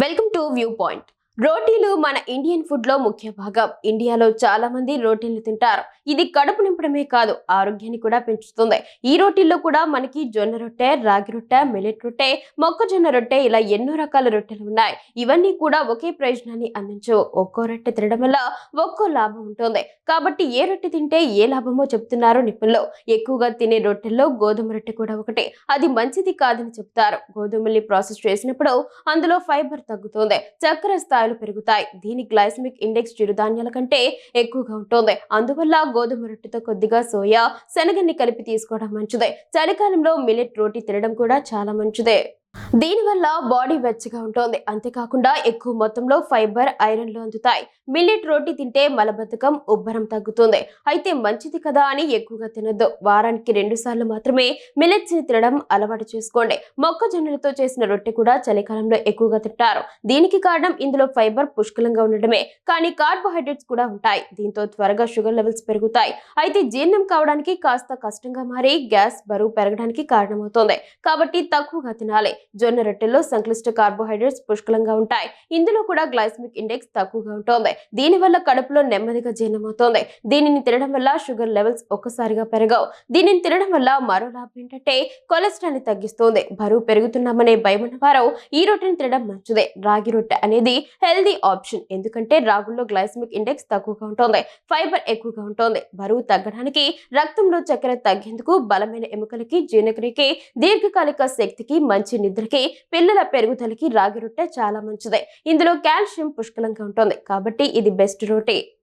Welcome to view point. రోటీలు మన Indian food లో ముఖ్య భాగం. ఇండియాలో చాలా మంది రోటీలు తింటారు. ఇది కడుపు నింపడమే కాదు, ఆరోగ్యాన్ని కూడా పెంచుతుంది. ఈ రోటీల్లో కూడా మనకి జొన్న రొట్టె, రాగి రొట్టె, మిల్లెట్ రొట్టె, మొక్కజొన్న రొట్టె ఇలా ఎన్నో రకాల రొట్టెలు ఉన్నాయి. ఇవన్నీ కూడా ఒకే ప్రయోజనాన్ని అందించు. ఒక్కో రొట్టె తినడం వల్ల ఒక్కో లాభం ఉంటుంది. కాబట్టి ఏ రొట్టె తింటే ఏ లాభమో చెప్తున్నారు నిపుణులు. ఎక్కువగా తినే రొట్టెల్లో గోధుమ రొట్టె కూడా ఒకటి. అది మంచిది కాదని చెప్తారు. గోధుమల్ని ప్రాసెస్ చేసినప్పుడు అందులో ఫైబర్ తగ్గుతుంది, చక్కెర స్థాయిలు పెరుగుతాయి. దీని గ్లైసెమిక్ ఇండెక్స్ చిరుధాన్యాల కంటే ఎక్కువగా ఉంటుంది. అందువల్ల గోధుమ రొట్టెతో కొద్దిగా సోయా, శనగని కలిపి తీసుకోవడం మంచిదే. చలికాలంలో మిల్లెట్ రోటీ తినడం కూడా చాలా మంచిదే. దీనివల్ల బాడీ వెచ్చగా ఉంటుంది. అంతేకాకుండా ఎక్కువ మొత్తంలో ఫైబర్, ఐరన్లు అందుతాయి. మిల్లెట్ రోటీ తింటే మలబద్ధకం, ఉబ్బరం తగ్గుతుంది. అయితే మంచిది కదా అని ఎక్కువగా తినొద్దు. వారానికి 2 సార్లు మాత్రమే మిల్లెట్స్ ని తినడం అలవాటు చేసుకోండి. మొక్కజొన్నలతో చేసిన రొట్టె కూడా చలికాలంలో ఎక్కువగా తింటారు. దీనికి కారణం ఇందులో ఫైబర్ పుష్కలంగా ఉండడమే. కానీ కార్బోహైడ్రేట్స్ కూడా ఉంటాయి. దీంతో త్వరగా షుగర్ లెవెల్స్ పెరుగుతాయి. అయితే జీర్ణం కావడానికి కాస్త కష్టంగా మారి గ్యాస్, బరువు పెరగడానికి కారణమవుతుంది. కాబట్టి తక్కువగా తినాలి. జొన్న రొట్టెల్లో సంక్లిష్ట కార్బోహైడ్రేట్స్ పుష్కలంగా ఉంటాయి. ఇందులో కూడా గ్లైసెమిక్ ఇండెక్స్ తక్కువగా ఉంటుంది. దీనివల్ల కడుపులో నెమ్మదిగా జీర్ణమవుతుంది. దీనిని తినడం వల్ల షుగర్ లెవెల్స్ ఒక్కసారిగా పెరగవు. దీనిని తినడం వల్ల మరో లాభం ఏంటంటే కొలెస్ట్రాల్ ని తగ్గిస్తుంది. బరువు పెరుగుతున్నామనే భయమున్న వారు ఈ రొట్టెని తినడం మంచిదే. రాగి రొట్టె అనేది హెల్దీ ఆప్షన్. ఎందుకంటే రాగుల్లో గ్లైసెమిక్ ఇండెక్స్ తక్కువగా ఉంటుంది, ఫైబర్ ఎక్కువగా ఉంటుంది. బరువు తగ్గడానికి, రక్తంలో చక్కెర తగ్గేందుకు, బలమైన ఎముకలకి, జీర్ణక్రియకి, దీర్ఘకాలిక శక్తికి, మంచి నిద్రకి, పిల్లల పెరుగుదలకి రాగి రొట్టె చాలా మంచిదే. ఇందులో కాల్షియం పుష్కలంగా ఉంటుంది. కాబట్టి ఇది బెస్ట్ రోటీ.